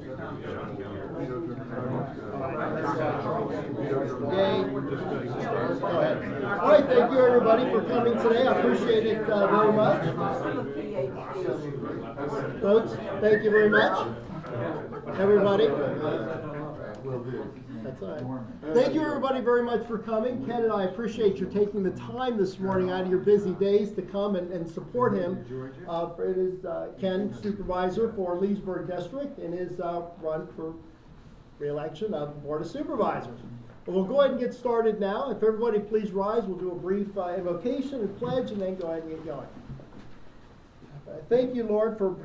Go ahead. All right, thank you everybody for coming today. I appreciate it very much. Folks, thank you very much. Everybody. That's all right. Thank you everybody very much for coming. Ken and I appreciate you taking the time this morning out of your busy days to come and support him. It is Ken, supervisor for Leesburg District, and his run for re-election of the Board of Supervisors. We'll go ahead and get started now. If everybody please rise, we'll do a brief invocation and pledge, and then go ahead and get going. Thank you, Lord, for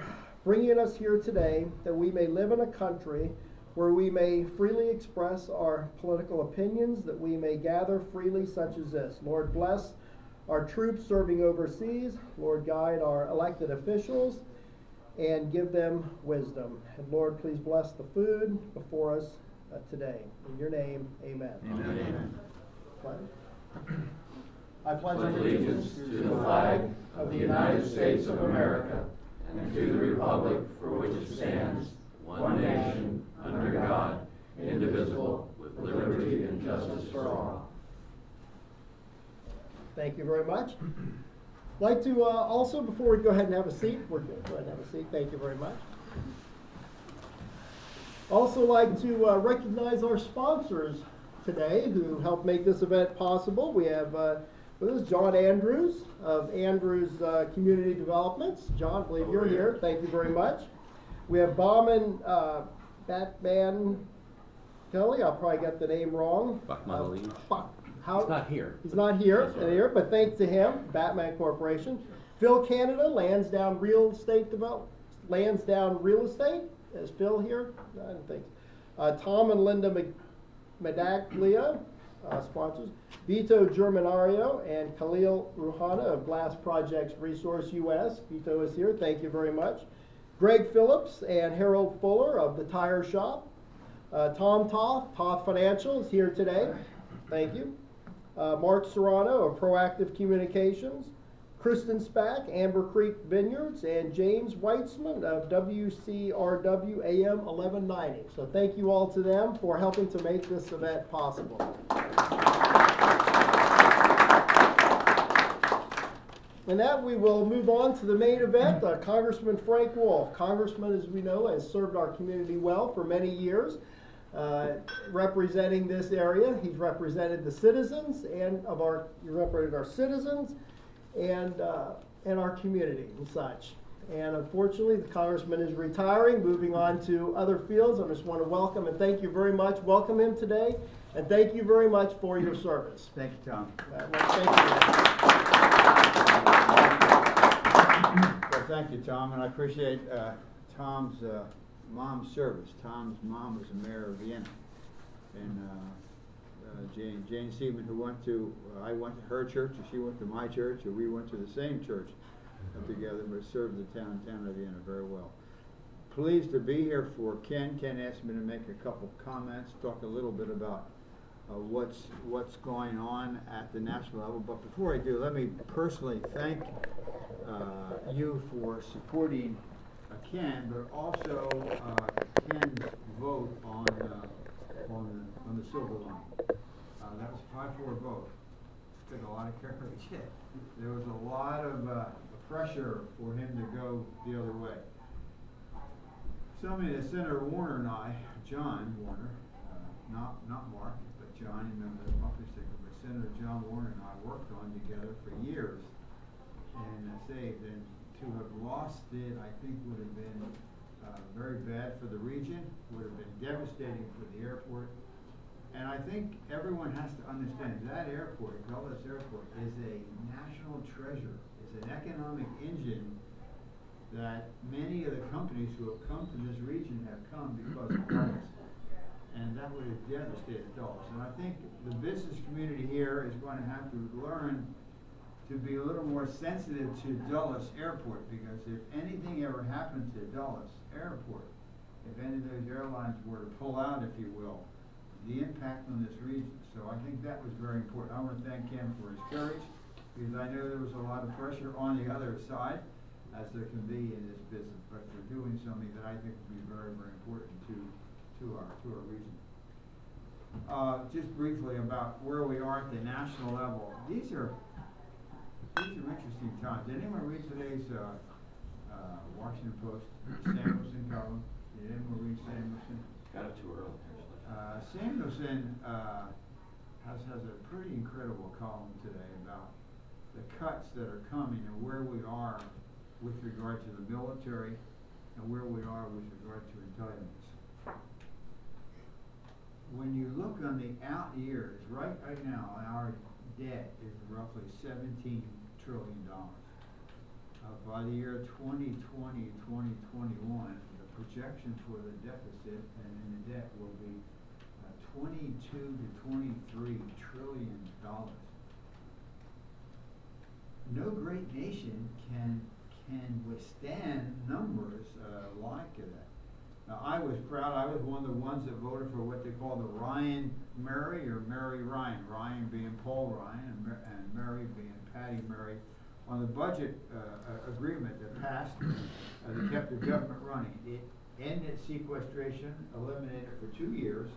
bringing us here today, that we may live in a country where we may freely express our political opinions, that we may gather freely such as this. Lord, bless our troops serving overseas. Lord, guide our elected officials and give them wisdom. And Lord, please bless the food before us today. In your name, amen. Amen. I pledge allegiance to the flag of the United States of America and to the republic for which it stands, one nation, under God, indivisible, with liberty and justice for all. Thank you very much. I'd like to also, before we go ahead and have a seat, we're good. Go ahead and have a seat. Thank you very much. Also like to recognize our sponsors today who helped make this event possible. We have with us John Andrews of Andrews Community Developments. John, I believe you're here. Thank you very much. We have Bauman Batman Kelly. I'll probably get the name wrong. He's not here. He's not here, but thanks to him, Batman Corporation. Phil Canada, Lansdowne Real Estate. Is Phil here? I don't think so. Tom and Linda Medaglia, sponsors. Vito Germanario and Khalil Ruhana of Glass Projects Resource US. Vito is here. Thank you very much. Greg Phillips and Harold Fuller of the Tire Shop. Tom Toth Financial is here today. Thank you. Mark Serrano of Proactive Communications. Kristen Spack, Amber Creek Vineyards, and James Weitzman of WCRW AM 1190. So thank you all to them for helping to make this event possible. And that we will move on to the main event. Congressman Frank Wolf. Congressman, as we know, has served our community well for many years. Representing this area, he's represented the citizens he represented our citizens and our community and such. And unfortunately, the congressman is retiring, moving on to other fields. I just want to welcome and thank you very much. Welcome him today, and thank you very much for your service. Thank you, Tom. Thank you. Well, thank you, Tom, and I appreciate Tom's mom's service. Tom's mom was the mayor of Vienna, and Jane Seaman, who I went to her church, and she went to my church, and we went to the same church together, but served the town of Vienna very well. Pleased to be here for Ken. Ken asked me to make a couple comments, talk a little bit about what's going on at the national level. But before I do, let me personally thank you for supporting Ken, but also Ken's vote on the Silver Line. That was a 5-4 vote. Took a lot of courage. There was a lot of pressure for him to go the other way. Somebody that Senator Warner and I, John Warner, not Mark, but John, you remember the bumper sticker, but Senator John Warner and I worked on together for years and saved. And to have lost it, I think would have been very bad for the region, would have been devastating for the airport. And I think everyone has to understand that airport, Dulles Airport, is a national treasure. It's an economic engine that many of the companies who have come to this region have come because of Dulles. And that would have devastated Dulles. And I think the business community here is going to have to learn to be a little more sensitive to Dulles Airport, because if anything ever happened to Dulles Airport, if any of those airlines were to pull out, if you will, the impact on this region. So I think that was very important. I want to thank him for his courage, because I know there was a lot of pressure on the other side, as there can be in this business, but they're doing something that I think will be very, very important to our region. Just briefly about where we are at the national level. These are interesting times. Did anyone read today's Washington Post? Samuelson column. Did anyone read Samuelson? Got it too early, actually. Samuelson has a pretty incredible column today about the cuts that are coming and where we are with regard to the military and where we are with regard to entitlements. When you look on the out years, right now, our debt is roughly $17 trillion. By the year 2020, 2021, the projection for the deficit and the debt will be 22 to 23 trillion dollars. No great nation can withstand numbers like that. Now, I was proud. I was one of the ones that voted for what they call the Ryan Mary or Mary Ryan. Ryan being Paul Ryan and Mary being Patty Mary, on the budget agreement that passed that kept the government running. It ended sequestration, eliminated it for 2 years,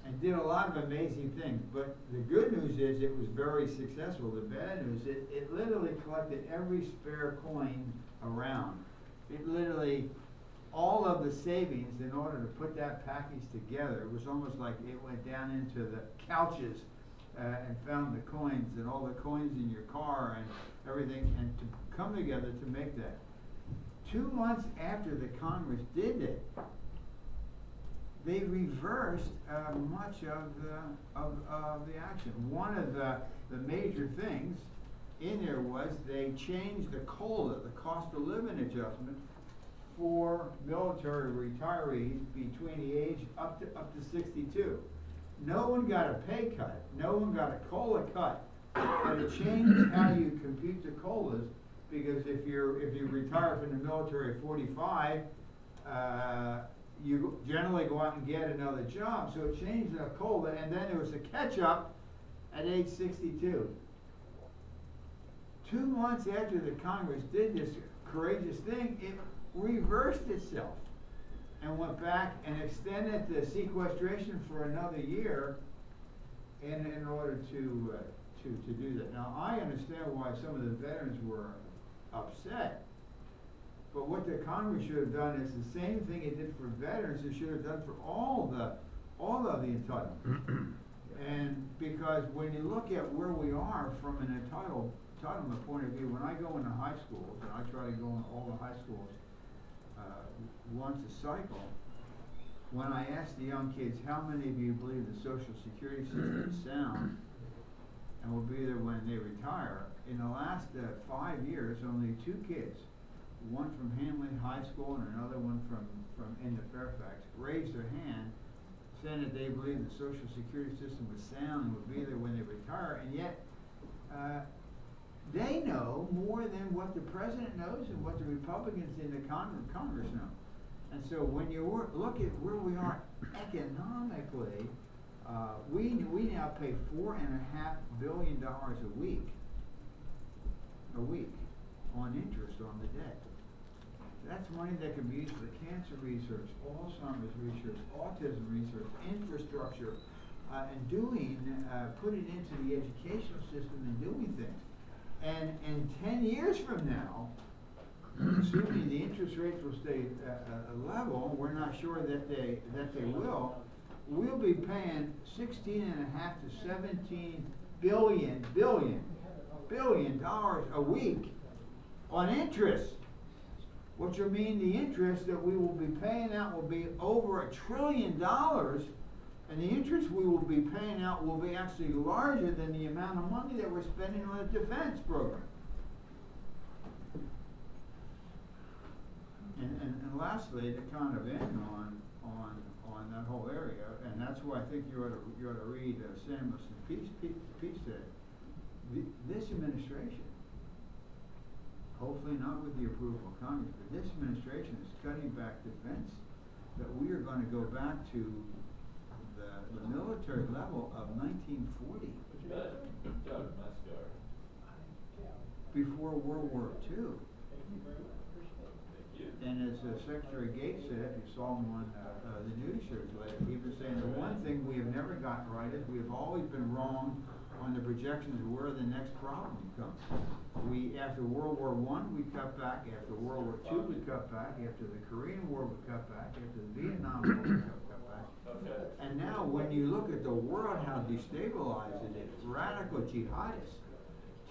and did a lot of amazing things. But the good news is it was very successful. The bad news, it literally collected every spare coin around. It literally, all of the savings in order to put that package together, it was almost like it went down into the couches and found the coins and all the coins in your car and everything, and to come together to make that. 2 months after the Congress did it, they reversed much of the action. One of the major things in there was they changed the COLA, the cost of living adjustment, for military retirees between the age up to 62. No one got a pay cut. No one got a COLA cut. But it changed how you compute the COLAs, because if you retire from the military at 45, you generally go out and get another job. So it changed the COLA, and then there was a catch-up at age 62. 2 months after the Congress did this courageous thing, it reversed itself and went back and extended the sequestration for another year in order to do that. Now, I understand why some of the veterans were upset, but what the Congress should have done is the same thing it did for veterans, it should have done for all of the entitlements. And because when you look at where we are from an entitlement point of view, when I go into high schools, and I try to go into all the high schools once a cycle, when I ask the young kids, how many of you believe the Social Security system is sound and will be there when they retire, in the last 5 years, only 2 kids, one from Hamlin High School and another one from into Fairfax, raised their hand saying that they believe the Social Security system was sound and would be there when they retire, and yet they know more than what the president knows and what the Republicans in the Congress know. And so when you look at where we are economically, we now pay $4.5 billion a week on interest on the debt. That's money that can be used for cancer research, Alzheimer's research, autism research, infrastructure, and put it into the educational system and doing things. And 10 years from now, assuming the interest rates will stay level, we're not sure that they will, we'll be paying $16.5 to $17 billion a week on interest, which will mean the interest that we will be paying out will be over $1 trillion, and the interest we will be paying out will be actually larger than the amount of money that we're spending on a defense program. And lastly, to kind of end on that whole area, and that's why I think you ought to read Samuelson's piece today. This administration, hopefully not with the approval of Congress, but this administration is cutting back defense, that we are going to go back to the military level of 1940. Before World War II. And as Secretary Gates said, if you saw him on the news shows lately, he was saying the one thing we have never gotten right is we have always been wrong on the projections of where the next problem comes. After World War I, we cut back. After World War II, we cut back. After the Korean War, we cut back. After the Vietnam War, we cut back. And now, when you look at the world, how destabilized it is, radical jihadists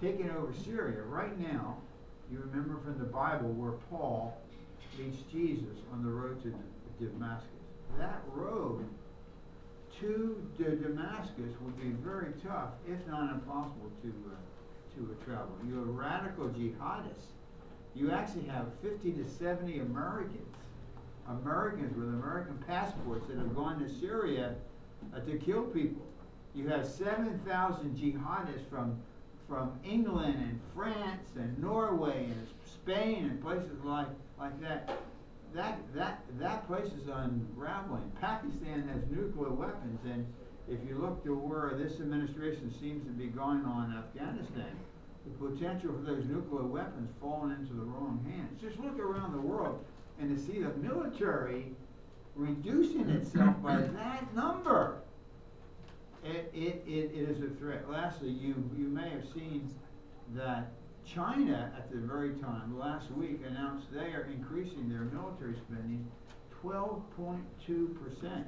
taking over Syria right now. You remember from the Bible where Paul meets Jesus on the road to Damascus. That road to Damascus would be very tough, if not impossible, to travel. You have radical jihadists. You actually have 50 to 70 Americans with American passports that have gone to Syria to kill people. You have 7,000 jihadists from England and France and Norway and Spain and places like that. That place is unraveling. Pakistan has nuclear weapons, and if you look to where this administration seems to be going on Afghanistan, the potential for those nuclear weapons falling into the wrong hands. Just look around the world and to see the military reducing itself by that number. It is a threat. Lastly, you may have seen that China, at the very time, last week, announced they are increasing their military spending 12.2%.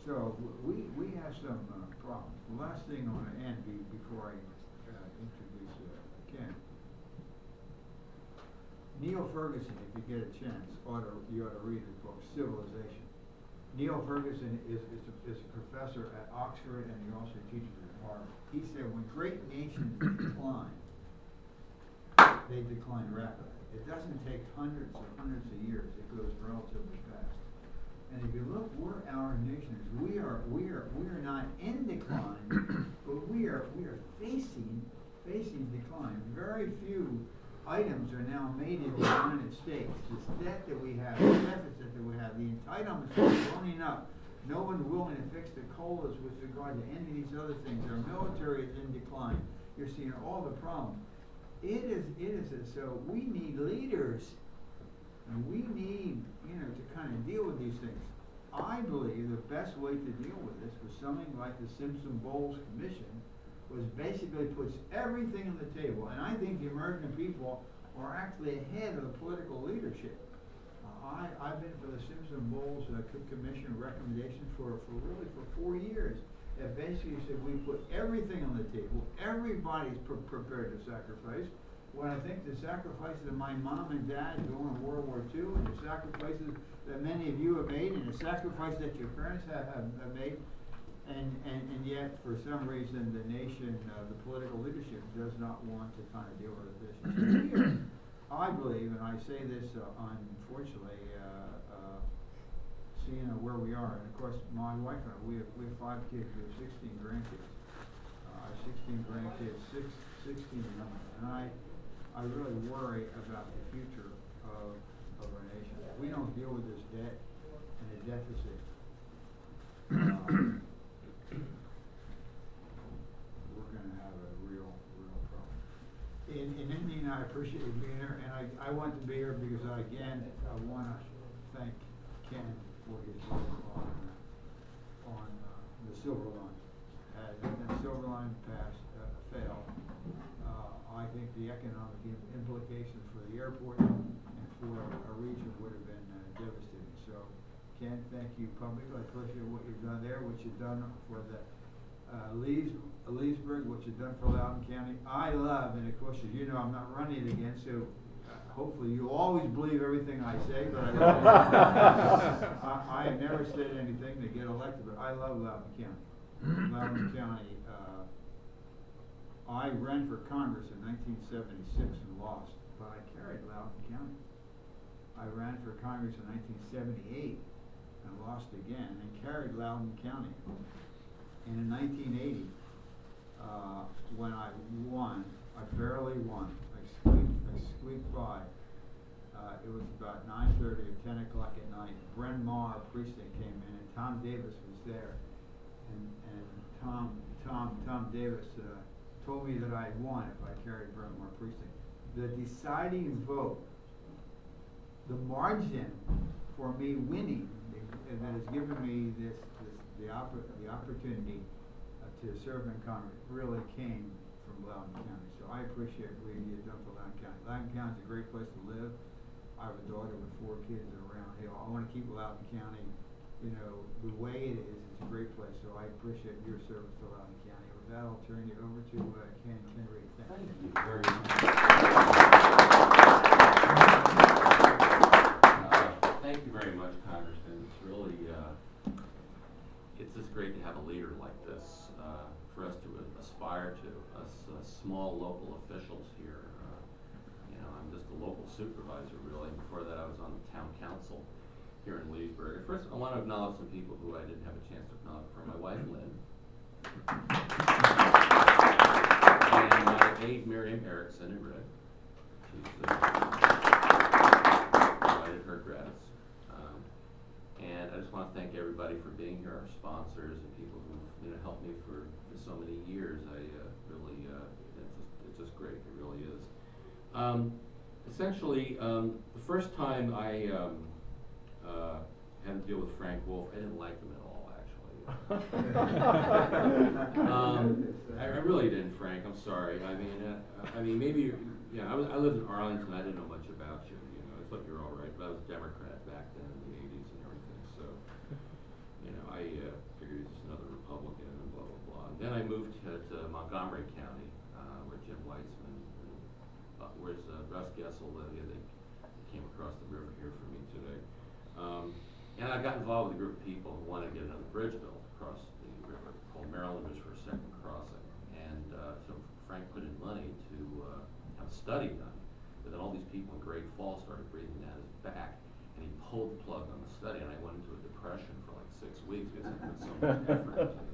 So we have some problems. The last thing I want to end before I introduce Ken. Neil Ferguson, if you get a chance, you ought to read his book, Civilization. Neil Ferguson is a professor at Oxford, and he also teaches at Harvard. He said when great nations decline, they decline rapidly. It doesn't take hundreds of years. It goes relatively fast. And if you look where our nation is, we are not in decline, but we are facing decline. Very few items are now made in the United States. This debt that we have, the deficit that we have, the entitlements are running up. No one's willing to fix the COLAs with regard to any of these other things. Our military is in decline. You're seeing all the problems. So we need leaders, and we need, to kind of deal with these things. I believe the best way to deal with this was something like the Simpson-Bowles Commission, was basically puts everything on the table. And I think the American people are actually ahead of the political leadership. I've been for the Simpson-Bowles Commission recommendation for 4 years. That basically said we put everything on the table. Everybody's prepared to sacrifice. When I think the sacrifices of my mom and dad during World War II, and the sacrifices that many of you have made, and the sacrifice that your parents have made, and yet for some reason the nation, the political leadership does not want to kind of deal with this issue. Here, I believe, and I say this unfortunately, seeing where we are, and of course my wife and I, we have 5 kids, we have 16 grandkids. 16 grandkids, 16 women, and I really worry about the future of our nation. If we don't deal with this debt and the deficit, we're going to have a real problem. In ending, I appreciate you being here, and I want to be here because I want to thank Ken for his work on the Silver Line. As the Silver Line failed, I think the economic implications for the airport and for our region would have been devastating. So, Ken, thank you publicly. I appreciate what you've done there, what you've done for the Leesburg, what you've done for Loudoun County. I love, and of course, as you know, I'm not running again, so hopefully you always believe everything I say, but I have never said anything to get elected, but I love Loudoun County. Loudoun County, I ran for Congress in 1976 and lost, but I carried Loudoun County. I ran for Congress in 1978 and lost again and carried Loudoun County. And in 1980, when I won, I barely won. I squeaked by. It was about 9:30 or 10 o'clock at night. Bryn Mawr precinct came in, and Tom Davis was there. And Tom Davis told me that I had won if I carried Bryn Mawr precinct. the deciding vote, the margin for me winning, and that has given me the opportunity to serve in Congress really came from Loudoun County. So I appreciate what you've done for Loudoun County. Loudoun County is a great place to live. I have a daughter with 4 kids that are around here. I want to keep Loudoun County, you know, the way it is. It's a great place. So I appreciate your service to Loudoun County. With that, I'll turn you over to Ken Reid. Thank you very much. Thank you very much, Congressman. It's really, it's just great to have a leader like this for us to aspire to, us small local officials here. You know, I'm just a local supervisor, really. Before that, I was on the town council here in Leesburg. First, I want to acknowledge some people who I didn't have a chance to acknowledge before. My wife, Lynn. And my aide, Miriam Erickson in red. She's provided her gratis. And I just want to thank everybody for being here, our sponsors and people who helped me for so many years. I really, it's just great. It really is. Essentially, the first time I had to deal with Frank Wolf, I didn't like him at all, actually. I really didn't, Frank. I'm sorry. I mean, maybe, yeah. I lived in Arlington. I didn't know much about you. You know, I thought you were all right, but I was a Democrat back then in the '80s and everything. So, you know, I figured he was just another Republican and blah blah blah. And then I moved to Montgomery County, where Jim Weitzman, where's Russ Gessel, they came across the river here for me today. And I got involved with a group of people who wanted to get another bridge built across the river called Maryland Bridge for a second crossing. And so Frank put in money to have a study done. But then all these people in Great Falls started breathing down his back, and he pulled the plug on the study, and I went into a depression for like 6 weeks because I put so much effort into this.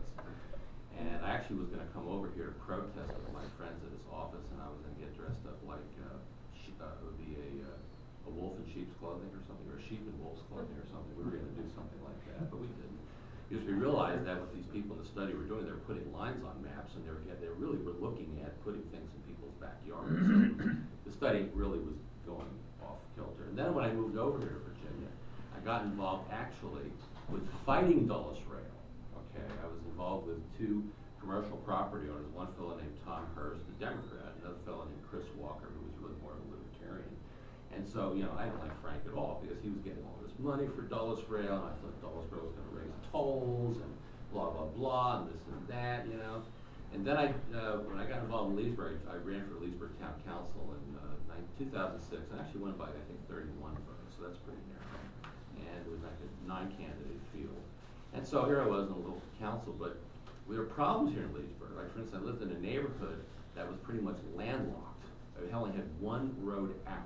And I actually was going to come over here to protest with my friends at his office, and I was going to get dressed up like it would be a wolf in sheep's clothing or something, or a sheep in wolf's clothing or something. We were going to do something like that, but we didn't. Because we realized that what these people in the study were doing, they were putting lines on maps, and they really were looking at putting things in people's backyards. The study really was going off kilter. And then when I moved over here to Virginia, I got involved actually with fighting Dulles Rail. Okay, I was involved with 2 commercial property owners, one fellow named Tom Hurst, a Democrat, another fellow named Chris Walker, who was really more of a libertarian. And so, you know, I didn't like Frank at all because he was getting all this money for Dulles Rail, and I thought Dulles Rail was going to raise tolls and blah, blah, blah, and this and that, you know. And then when I got involved in Leesburg, I ran for Leesburg Town Council in 2006. I actually won by, I think, 31 votes, so that's pretty narrow. And it was like a 9-candidate field. And so here I was in a local council, but there were problems here in Leesburg. Like, for instance, I lived in a neighborhood that was pretty much landlocked. We only had one road out.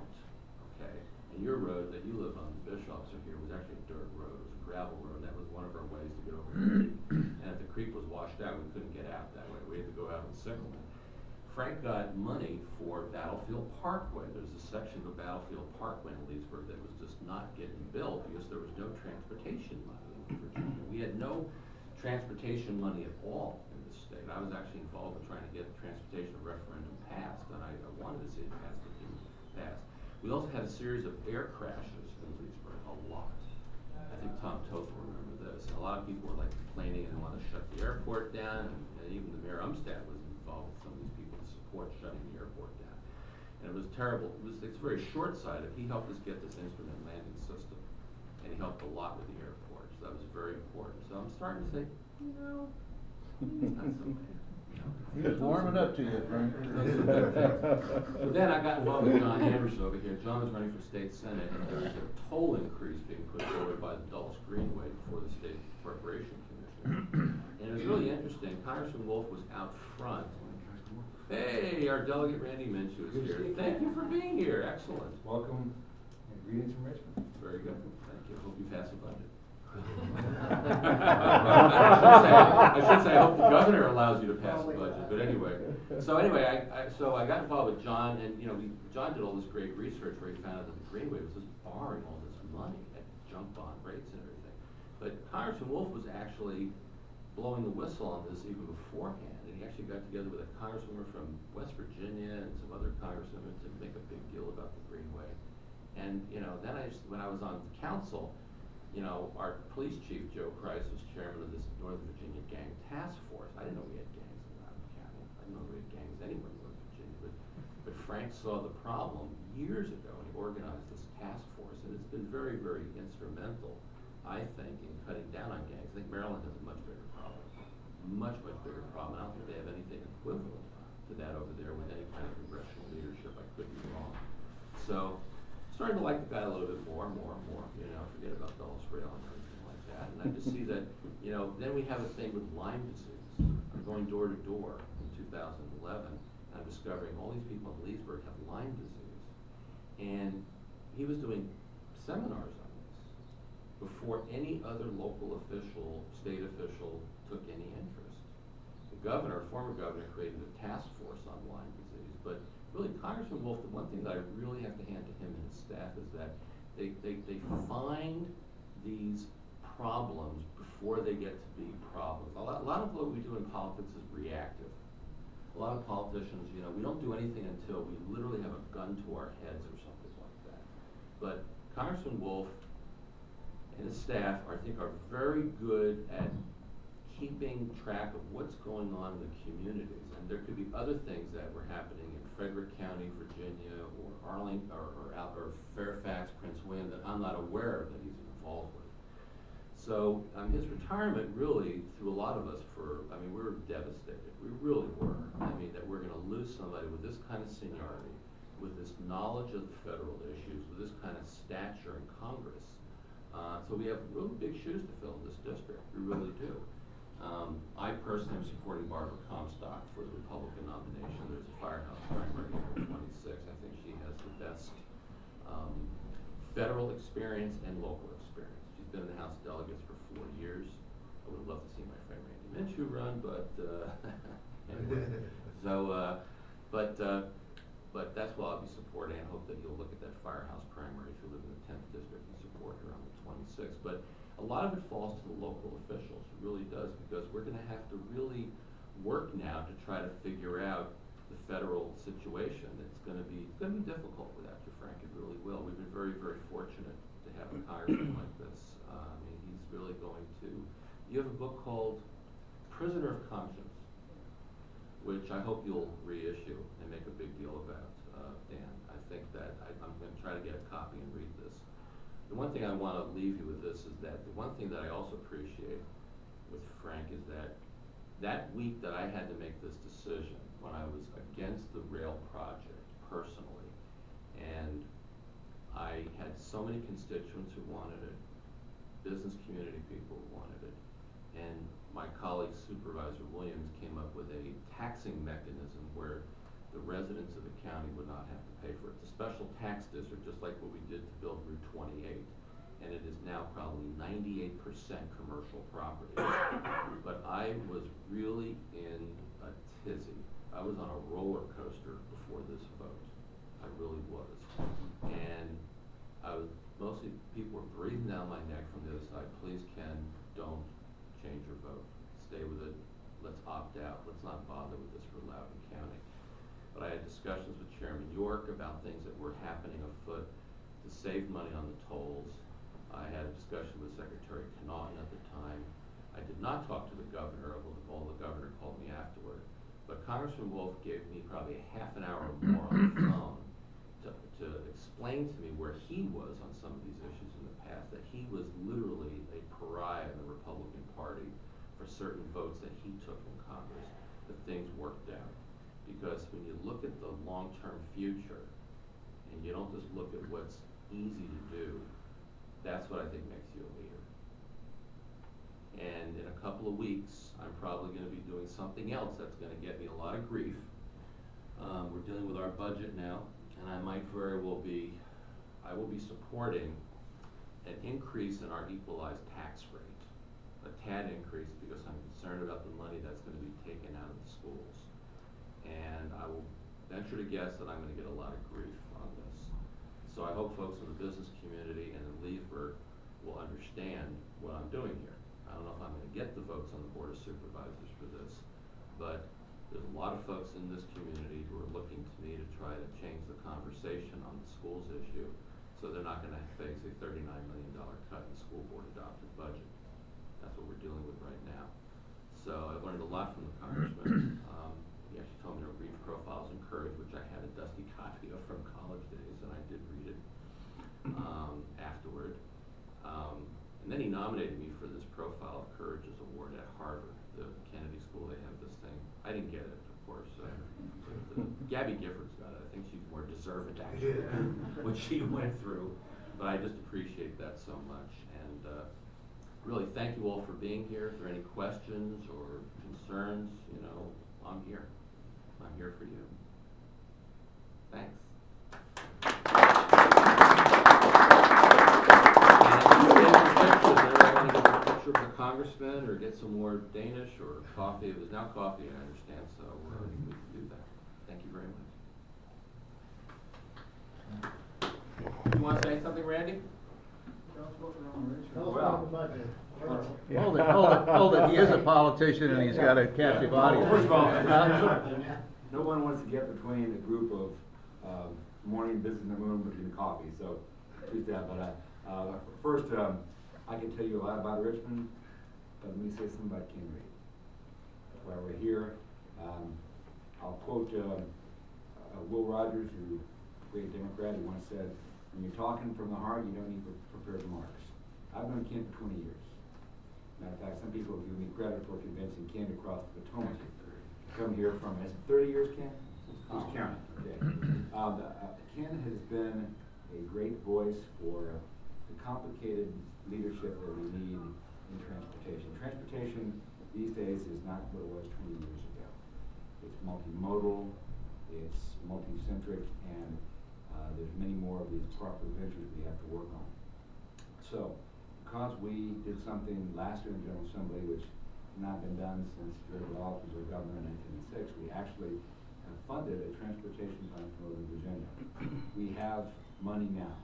Okay, and your road that you live on, the Bishops are here, was actually a dirt road. It was a gravel road, and that was one of our ways to get over the creek. And if the creek was washed out, we couldn't get out that way. We had to go out in Sickleman. Frank got money for Battlefield Parkway. There's a section of Battlefield Parkway in Leesburg that was just not getting built because there was no transportation money in Virginia. We had no transportation money at all in this state. I was actually involved in trying to get the transportation referendum passed, and I wanted to see it passed, but it didn't pass. We also had a series of air crashes in Leesburg, a lot. I think Tom Toth will remember this. And a lot of people were like complaining and wanted to shut the airport down, and even the Mayor Umstattd was involved with some of these people to support shutting the airport down. And it was terrible. It's very short-sighted. He helped us get this instrument landing system, and he helped a lot with the airport. So that was very important. So I'm starting to say, no, it's not so bad. He's warming up to you, Frank. But then I got involved with John Anderson over here. John was running for state senate, and there was a toll increase being put forward by the Dulles Greenway before the State Corporation Commission. And it was really interesting. Congressman Wolf was out front. Hey, our delegate Randy Minshew is here. Thank you for being here. Excellent. Welcome and greetings from Richmond. Very good. Thank you. Hope you pass the budget. I should say I hope the governor allows you to pass the budget, but anyway. So anyway, I got involved with John, and you know, John did all this great research where he found out that the Greenway was just borrowing all this money at junk bond rates and everything. But Congressman Wolf was actually blowing the whistle on this even beforehand, and he actually got together with a congresswoman from West Virginia and some other congresswomen to make a big deal about the Greenway. And, you know, then when I was on council, you know, our police chief, Joe Price, was chairman of this Northern Virginia gang task force. I didn't know we had gangs in Loudoun County. I didn't know we had gangs anywhere in Northern Virginia, but Frank saw the problem years ago and he organized this task force, and it's been very, very instrumental, I think, in cutting down on gangs. I think Maryland has a much bigger problem. Much, much bigger problem. I don't think they have anything equivalent to that over there with any kind of congressional leadership. I could be wrong. So, starting to like the guy a little bit more and more and more, you know, forget about Dulles Rail and everything like that. And I just see that, you know, then we have a thing with Lyme disease. I'm going door to door in 2011, and I'm discovering all these people in Leesburg have Lyme disease. And he was doing seminars on this before any other local official, state official, took any interest. The governor, former governor, created a task force on Lyme disease, but really, Congressman Wolf, the one thing that I really have to hand to him and his staff is that they find these problems before they get to be problems. A lot of what we do in politics is reactive. A lot of politicians, you know, we don't do anything until we literally have a gun to our heads or something like that. But Congressman Wolf and his staff, I think, are very good at keeping track of what's going on in the communities. And there could be other things that were happening in Frederick County, Virginia, or Arlington, or Fairfax, Prince William, that I'm not aware of that he's involved with. So his retirement really threw a lot of us we were devastated. We really were. I mean, that we're going to lose somebody with this kind of seniority, with this knowledge of the federal issues, with this kind of stature in Congress. So we have really big shoes to fill in this district. We really do. I personally am supporting Barbara Comstock for the Republican nomination. There's a firehouse primary for 26. I think she has the best federal experience and local experience. She's been in the House of Delegates for 4 years. I would love to see my friend Randy Minshew run, but anyway. So, but that's what I'll be supporting. I hope that you'll look at that firehouse primary if you live in the 10th district and support her on the 26th. But a lot of it falls to the local officials. It really does, because we're going to have to really work now to try to figure out the federal situation. It's going to be difficult without you, Frank. It really will. We've been very, very fortunate to have a congressman like this. I mean, he's really going to. You have a book called Prisoner of Conscience, which I hope you'll reissue and make a big deal about, Dan. I think that I'm going to try to get a copy and read this. The one thing I want to leave you with this is that the one thing that I also appreciate with Frank is that week that I had to make this decision, when I was against the rail project personally, and I had so many constituents who wanted it, business community people who wanted it, and my colleague Supervisor Williams came up with a taxing mechanism where the residents of the county would not have to pay for it. It's a special tax district, just like what we did to build Route 28, and it is now probably 98% commercial property. But I was really in a tizzy. I was on a roller coaster before this vote. I really was. And mostly people were breathing down my neck from the other side. Please, Ken, don't change your vote. Stay with it. Let's opt out. Let's not bother with this for Loudoun County. But I had discussions with Chairman York about things that were happening afoot to save money on the tolls. I had a discussion with Secretary Connaughton at the time. I did not talk to the governor, although the governor called me afterward. But Congressman Wolf gave me probably a half an hour or more on the phone to explain to me where he was on some of these issues in the past, that he was literally a pariah in the Republican Party for certain votes that he took in Congress, that things worked out. Because when you look at the long-term future, and you don't just look at what's easy to do, that's what I think makes you a leader. And in a couple of weeks, I'm probably going to be doing something else that's going to get me a lot of grief. We're dealing with our budget now, and I might very well be, I will be supporting an increase in our equalized tax rate, a tad increase, because I'm concerned about the money that's going to be taken out of the schools. And I will venture to guess that I'm going to get a lot of grief on this. So I hope folks in the business community and in Leesburg will understand what I'm doing here. I don't know if I'm gonna get the votes on the Board of Supervisors for this, but there's a lot of folks in this community who are looking to me to try to change the conversation on the schools issue, so they're not gonna face a $39 million cut in the school board adopted budget. That's what we're dealing with right now. So I learned a lot from the congressman. He actually told me to read Profiles in Courage, which I had a dusty copy of from college days, and I did read it afterward. And then he nominated me for this Profile of Courage's award at Harvard, the Kennedy School. They have this thing. I didn't get it, of course. Gabby Giffords got it. I think she's more deserving, actually, what she went through. But I just appreciate that so much. And really, thank you all for being here. If there are any questions or concerns, you know, I'm here. I'm here for you. Thanks. Want to get a picture of the congressman or get some more Danish or coffee? It was now coffee, I understand, so we can do that. Thank you very much. You want to say something, Randy? Hold it. He is a politician and he's got a captive audience. First of all, no one wants to get between a group of morning business in the room between coffee, so please do that. But first, I can tell you a lot about Richmond, but let me say something about Ken Reid. That's why we're here. I'll quote Will Rogers, who great Democrat, who once said, "When you're talking from the heart, you don't need prepared remarks." I've known Ken for 20 years. Matter of fact, some people give me credit for convincing Ken to cross the Potomac. Come here from, is it 30 years, Ken? Who's counting? Okay. Ken has been a great voice for the complicated leadership that we need in transportation. Transportation these days is not what it was 20 years ago. It's multimodal, it's multi-centric, and there's many more of these proper ventures we have to work on. So, because we did something last year in the General Assembly, which has not been done since George Wallace was our governor in 1906, we actually have funded a transportation fund for Northern Virginia. We have money now.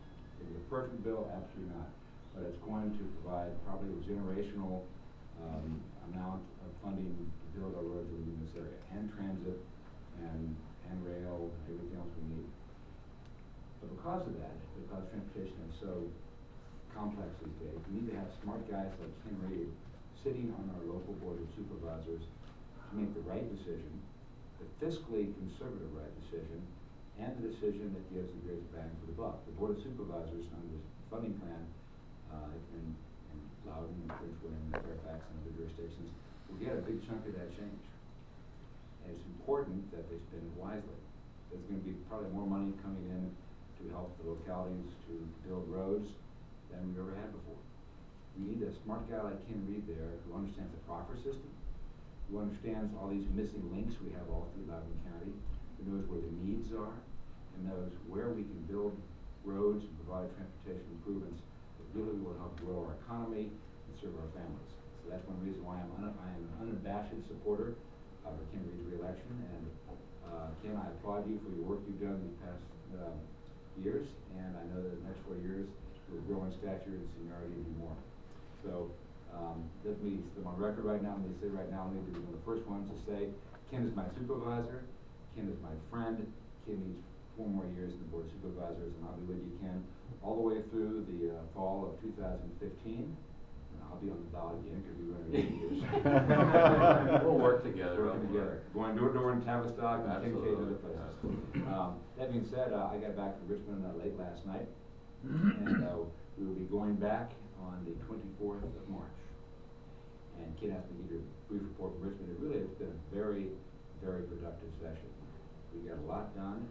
Is it a perfect bill? Absolutely not. But it's going to provide probably a generational amount of funding to build our roads in this area, and transit, and rail, and everything else we need. But because of that, because transportation is so complex these days, we need to have smart guys like Ken Reid sitting on our local board of supervisors to make the right decision, the fiscally conservative right decision, and the decision that gives the greatest bang for the buck. The board of supervisors under this funding plan in Loudoun and Prince William and Fairfax and other jurisdictions will get a big chunk of that change. And it's important that they spend it wisely. There's going to be probably more money coming in to help the localities to build roads than we've ever had before. We need a smart guy like Ken Reid there who understands the proffer system, who understands all these missing links we have all through Loudoun County, who knows where the needs are, and knows where we can build roads and provide transportation improvements that really will help grow our economy and serve our families. So that's one reason why I am an unabashed supporter of Ken Reid's re-election. And Ken, I applaud you for your work you've done these past years, and I know that the next 4 years you'll grow in stature and seniority and do more. So let me, I'm on record right now, let me say right now, let me be one of the first ones to say, Ken is my supervisor, Ken is my friend, Ken needs 4 more years in the Board of Supervisors, and I'll be with you, Ken, all the way through the fall of 2015. I'll be on the ballot again because we're going to be years. We'll work together. Going door to door in Tavistock and Kincaid and other places. That being said, I got back from Richmond late last night, and we will be going back on the 24th of March. And Ken asked me to give you a brief report from Richmond. It really has been a very, very productive session. We got a lot done.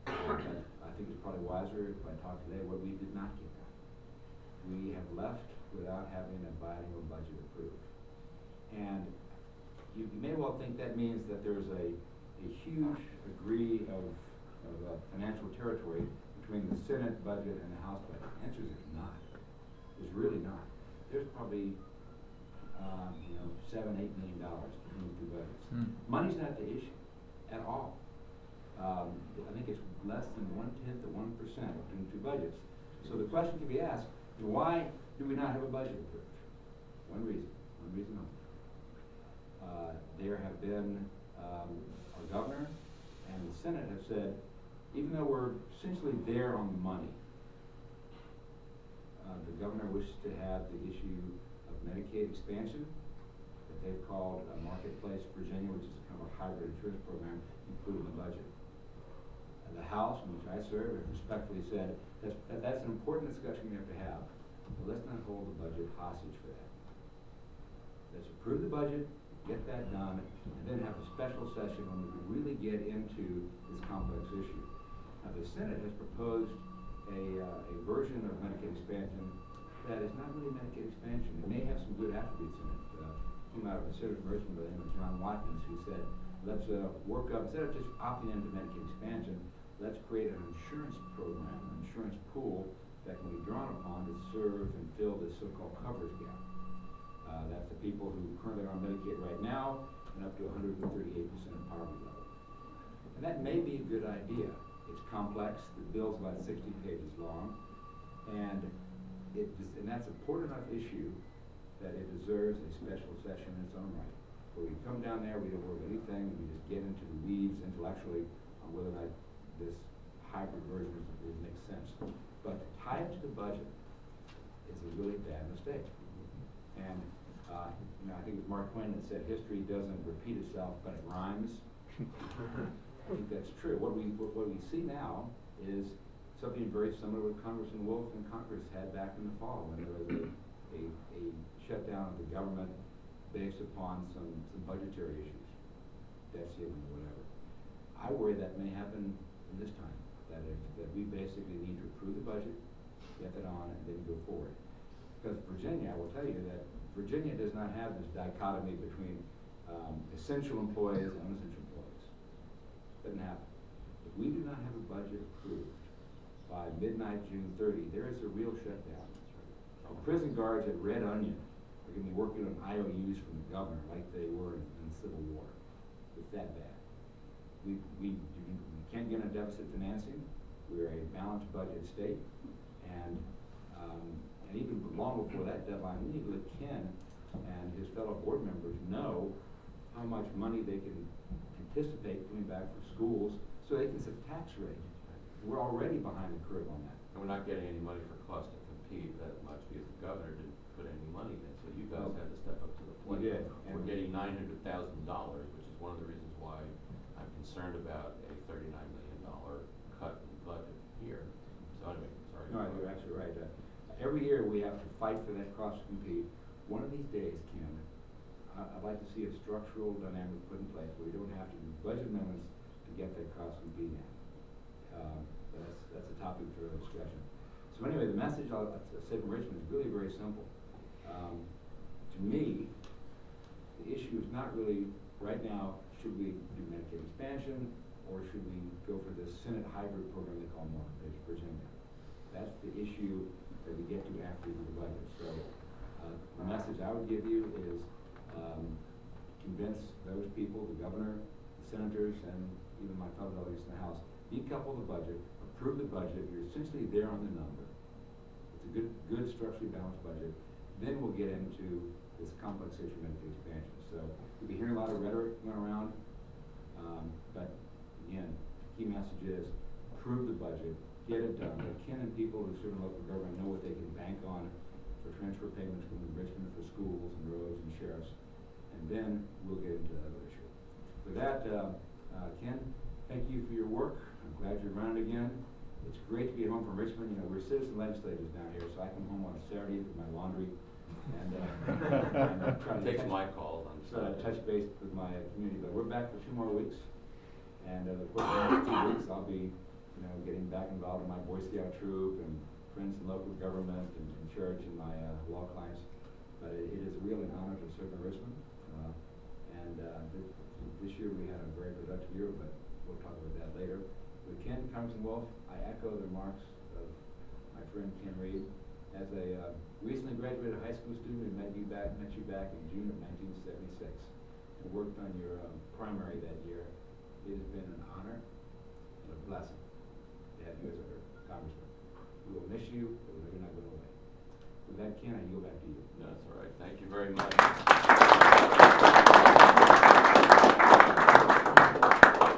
I think it's probably wiser if I talk today what we did not get done. We have left without having a biannual budget approved. And you may well think that means that there's a huge degree of financial territory between the Senate budget and the House budget. The answer is there's not. There's really not. There's probably $7-8 million between the two budgets. Money's not the issue at all. I think it's less than 1/10 of 1% between the two budgets. So the question can be asked, why do we not have a budget approved? One reason. one reason only. There have been, our governor and the Senate have said, even though we're essentially there on the money, the governor wishes to have the issue of Medicaid expansion that they've called Marketplace Virginia, which is kind of a hybrid insurance program, included in the budget. And the House, in which I serve, has respectfully said that's an important discussion we have to have, but let's not hold the budget hostage for that. Let's approve the budget, get that done, and then have a special session when we can really get into this complex issue. Now, the Senate has proposed a version of Medicaid expansion that is not really Medicaid expansion. It may have some good attributes in it. Came out of a citizen person by the name of John Watkins, who said, let's work up, instead of just opting into Medicaid expansion, let's create an insurance program, an insurance pool that can be drawn upon to serve and fill this so-called coverage gap. That's the people who currently are on Medicaid right now and up to 138% of poverty level. And that may be a good idea. It's complex. The bill's about 60 pages long, and that's an important enough issue that it deserves a special session in its own right, where we come down there, we don't worry about anything, we just get into the weeds intellectually on whether or not this hybrid version makes sense. But to tie it to the budget is a really bad mistake. And I think it was Mark Twain that said, history doesn't repeat itself, but it rhymes. I think that's true. What we see now is something very similar to what Congressman Wolf and Congress had back in the fall, when there was a shutdown of the government based upon some budgetary issues, debt ceiling or whatever. I worry that may happen in this time, that we basically need to approve the budget, get that on, and then go forward. Because Virginia, I will tell you that Virginia does not have this dichotomy between essential employees and unessential employees. Doesn't happen. If we do not have a budget approved by midnight June 30, there is a real shutdown. The prison guards at Red Onion are going to be working on IOUs from the governor like they were in the Civil War. It's that bad. We can't get on deficit financing. We're a balanced budget state, and even long before that deadline, we need to let Ken and his fellow board members know how much money they can anticipate coming back for schools, so they can set the tax rate. We're already behind the curve on that. And we're not getting any money for cost to compete that much because the governor didn't put any money in, so you guys had to step up to the plate. We did. And we're getting $900,000, which is one of the reasons why I'm concerned about a $39 million cut in the budget here. So anyway, sorry. No, you're actually right. Every year we have to fight for that cost to compete. One of these days, Ken, I'd like to see a structural dynamic put in place where we don't have to do budget amendments to get that cost to compete in. That's a topic for discussion. So anyway, the message I'll say from Richmond is really very simple. To me, the issue is not really right now, should we do Medicaid expansion or should we go for this Senate hybrid program they call Marketplace Virginia? That's the issue that we get to after we do the budget. So the message I would give you is convince those people, the governor, the senators, and even my fellow delegates in the House, decouple the budget, approve the budget. You're essentially there on the number. It's a good structurally balanced budget. Then we'll get into this complex issue of Medicaid expansion. So you'll be hearing a lot of rhetoric going around, but again, the key message is approve the budget, get it done. Let Ken and people who serve in local government know what they can bank on for transfer payments from Richmond for schools and roads and sheriffs, and then we'll get into the other issue. With that, Ken, thank you for your work. I'm glad you're around again. It's great to be home from Richmond. You know, we're citizen legislators down here, so I come home on a Saturday with my laundry and try to Takes my calls on touch base with my community. But we're back for 2 more weeks, and of course, the next 2 weeks I'll be, getting back involved in my Boy Scout troop and friends in local government and church and my law clients. But it is really an honor to serve in Richmond. This year we had a very productive year, but we'll talk about that later. With Ken, Congressman Wolf, I echo the remarks of my friend Ken Reid. As a recently graduated high school student, we met you back in June of 1976 and worked on your primary that year. It has been an honor and a blessing to have you as our congressman. We will miss you, but we're not going away. With that, Ken, I yield back to you. That's all right. Thank you very much.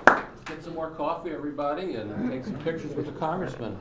Let's get some more coffee, everybody, and take some pictures with the congressman.